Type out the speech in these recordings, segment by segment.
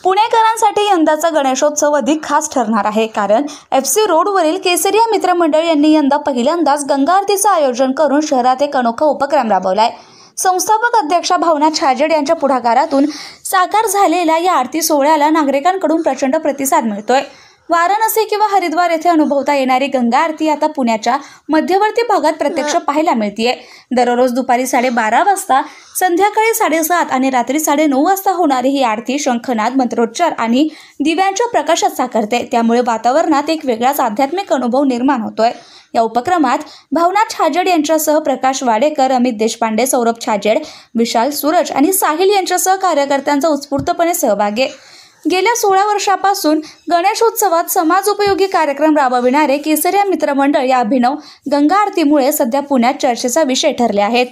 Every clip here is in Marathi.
पुणेकरांसाठी यंदाचा गणेशोत्सव अधिक खास ठरणार आहे, कारण FC रोडवरील केसरिया मित्रमंडळ यांनी यंदा पहिल्यांदाच गंगा आरतीचं आयोजन करून शहरात एक अनोखा उपक्रम राबवलाय। संस्थापक अध्यक्षा भावना छाजेड यांच्या पुढाकारातून साकार झालेल्या या आरती सोहळ्याला नागरिकांकडून प्रचंड प्रतिसाद मिळतोय। वाराणसी किंवा हरिद्वार येथे अनुभवता येणारी गंगा आरती आता पुण्याच्या मध्यवर्ती भागात प्रत्यक्ष पाहायला मिळतेय। दररोज दुपारी 12:30 वाजता, संध्याकाळी 7:30 आणि रात्री 9:30 वाजता होणारी ही आरती शंखनाद, मंत्रोच्चार आणि दिव्यांच्या प्रकाशात साकारते। त्यामुळे वातावरणात एक वेगळाच आध्यात्मिक अनुभव निर्माण होतोय। या उपक्रमात भावना छाजेड यांच्यासह प्रकाश वाडेकर, अमित देशपांडे, सौरभ छाजेड, विशाल सूरज आणि साहिल यांच्यासह कार्यकर्त्यांचा उत्स्फूर्तपणे सहभाग आहे। गेल्या 16 वर्षापासून गणेशोत्सवात समाजोपयोगी कार्यक्रम राबविणारे केसरिया मित्रमंडळ या अभिनव गंगा आरतीमुळे सध्या पुण्यात चर्चेचा विषय ठरले आहेत।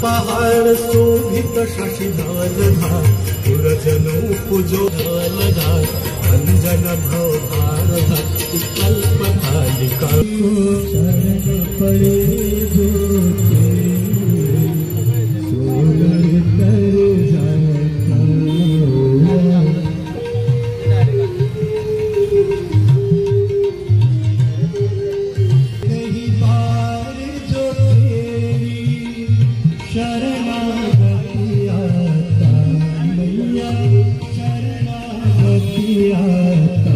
पहाड़ शोभित शशिधार पुरजनो पूजो धार अंजन भव भार भक्ति कल्पनालिका शरण पड़े ज्योति सोनर कर जाता कहीं बार जो तेरी शरणागति आता मैया शरणागति आता।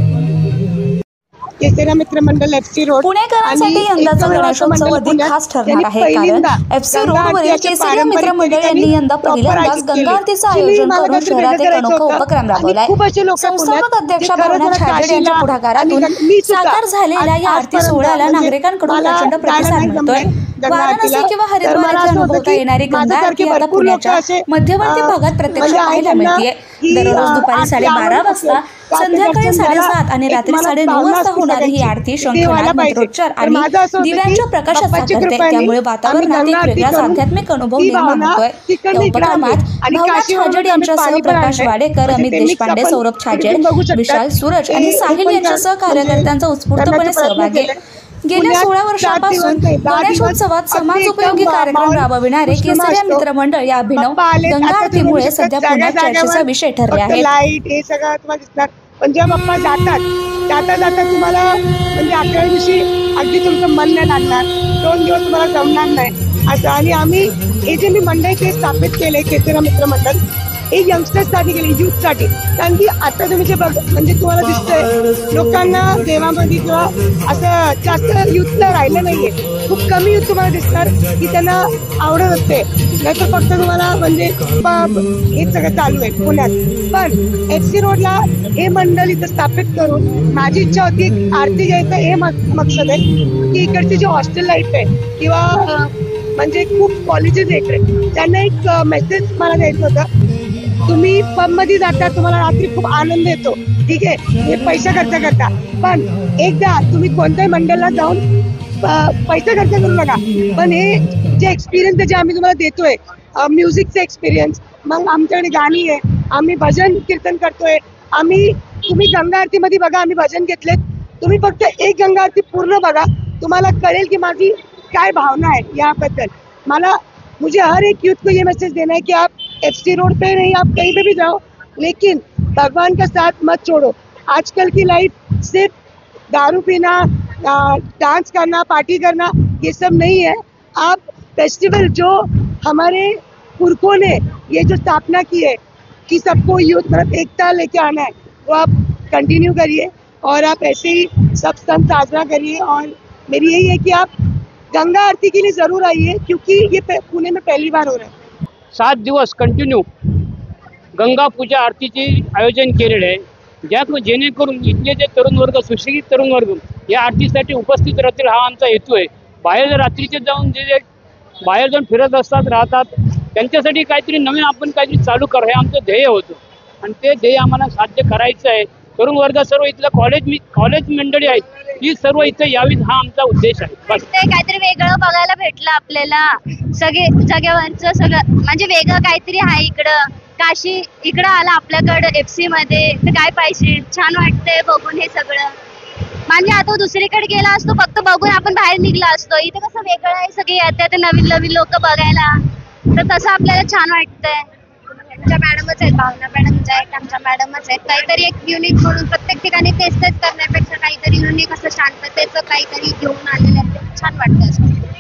केसरिया मित्रमंडळ FC रोड पुणेकरांसाठी यंदाचा गणेशोत्सव अधिक खास ठरणार आहे, कारण FC रोडवरील केसरिया मित्रमंडळ यांनी यंदा पहिल्यांदाच गंगा आरतीचं आयोजन करून शहरात एक अनोखा उपक्रम राबवलाय। संस्थापक अध्यक्षा भावना छाजेड यांच्या पुढाकारातून साकार झालेल्या या आरती सोहळ्याला नागरिकांकडून प्रचंड प्रतिसाद मिळतोय। वाराणसी किंवा हरिद्वार येथे अनुभवता येणारी गंगा आरती आता पुण्याच्या मध्यवर्ती भागात प्रत्यक्ष पाहायला मिळतेय। दररोज दुपारी 12:30 वाजता, संध्याकाळी 7:30 आणि रात्री 9:30 वाजता होणारी ही आरती शंखनाद, मंत्रोच्चार आणि दिव्यांच्या प्रकाशात साकारते। त्यामुळे वातावरणात एक वेगळाच आध्यात्मिक अनुभव निर्माण होतोय। या उपक्रमात भावना छाजेड यांच्यासह प्रकाश वाडेकर, अमित देशपांडे, सौरभ छाजेड, विशाल सूरज आणि साहिल यांच्यासह कार्यकर्त्यांचा उत्स्फूर्तपणे सहभाग आहे। गेल्या 16 वर्षापासून गणेशोत्सवात समाजोपयोगी कार्यक्रम राबविणारे केसरिया मित्रमंडळ या अभिनव गंगा आरतीमुळे सध्या पुण्यात चर्चेचा विषय ठरले आहे। लाईट हे सगळं तुम्हाला दिसणार, पण जेव्हा बाप्पा जाता तुम्हाला म्हणजे 11 दिवशी अगदी तुमचं मन नाही लागणार, 2 दिवस तुम्हाला जमणार नाही असं। आणि आम्ही हे जे मी मंडळ ते स्थापित केले केसरिया मित्रमंडळ, हे यंगस्टर्ससाठी केले, यूथसाठी। कारण की आता तुम्ही जे म्हणजे तुम्हाला दिसतंय लोकांना देवामध्ये किंवा असं जास्त यूथला राहिलं नाहीये, खूप कमी यूथ तुम्हाला दिसणार की त्यांना आवडत असते, नाहीतर फक्त तुम्हाला म्हणजे हे सगळं चालू आहे पुण्यात। पण FC रोडला हे मंडळ इथं स्थापित करून माझी इच्छा होती आरती घ्यायचं, हे मकसद आहे की इकडची जी हॉस्टेल लाईफ आहे किंवा म्हणजे खूप कॉलेजेस आहेत त्यांना एक मेसेज मला द्यायचं होतं। तुम्ही पब मध्ये जाता, तुम्हाला रात्री खूप आनंद येतो, ठीक आहे, हे पैसा खर्च करता, पण एकदा तुम्ही कोणत्याही मंडळाला जाऊन पैसा खर्च करू नका, पण हे जे एक्सपिरियन्स जे आम्ही तुम्हाला देतोय, म्युझिकचा एक्सपिरियन्स, मग आमच्याकडे गाणी आहे, आम्ही भजन कीर्तन करतोय, तुम्ही गंगा आरतीमध्ये बघा, आम्ही भजन घेतलेत, तुम्ही फक्त एक गंगा आरती पूर्ण बघा, तुम्हाला कळेल की माझी काय भावना आहे याबद्दल। मुझे हर एक यूथ को ये मैसेज देना है कि आप FC रोड पे नहीं, आप कहीं पे भी जाओ, लेकिन भगवान का साथ मत छोड़ो। आजकल की लाइफ सिर्फ दारू पीना, डांस करना, पार्टी करना, ये सब नहीं है। आप फेस्टिवल जो हमारे पुरखों ने ये जो स्थापना की है कि सबको यूथ मतलब एकता लेके आना है, वो आप कंटिन्यू करिए और आप ऐसे ही सब सन साजरा करिए। और मेरी यही है कि आप गंगा आरती के लिए जरूर आइए, क्योंकि ये पुणे में पहली बार हो रहा है। 7 दिवस कंटिन्यू गंगा पूजा आरतीचे आयोजन केलेले आहे, जेणेकरून इथले जे तरुण वर्ग, सुशिक्षित तरुण वर्ग या आरतीसाठी उपस्थित राहतील, हा आमचा हेतू आहे। बाहेर रात्रीचे जाऊन जे बाहेर जाऊन फिरत असतात, राहतात, त्यांच्यासाठी काहीतरी नवीन आपण काहीतरी चालू करा, हे आमचं ध्येय होतं आणि ते ध्येय आम्हाला साध्य करायचं आहे। तरुण वर्ग सर्व इथलं कॉलेज मंडळी आहेत, ही सर्व इथे यावीत, हा आमचा उद्देश आहे। बस ते काहीतरी वेगळं बघायला भेटलं आपल्याला, सगळे जागेवरचं सगळं म्हणजे वेगळं काहीतरी आहे इकडं, काशी इकडं आला आपल्याकडे FC मध्ये तर काय पाहिजे, छान वाटतंय बघून हे सगळं. म्हणजे आता दुसरीकडे गेला असतो फक्त बघून आपण बाहेर निघला असतो, इथे कसं वेगळं आहे, सगळे येतात नवीन नवीन लोक बघायला, तर तसं आपल्याला छान वाटतंय. आमच्या मॅडमच आहेत, भावना मॅडमच आहेत, आमच्या मॅडमच आहेत. काहीतरी एक युनिक म्हणून प्रत्येक ठिकाणी तेच करण्यापेक्षा काहीतरी युनिक असं शांततेचं काहीतरी घेऊन आलेलं आहे, छान वाटतं असं.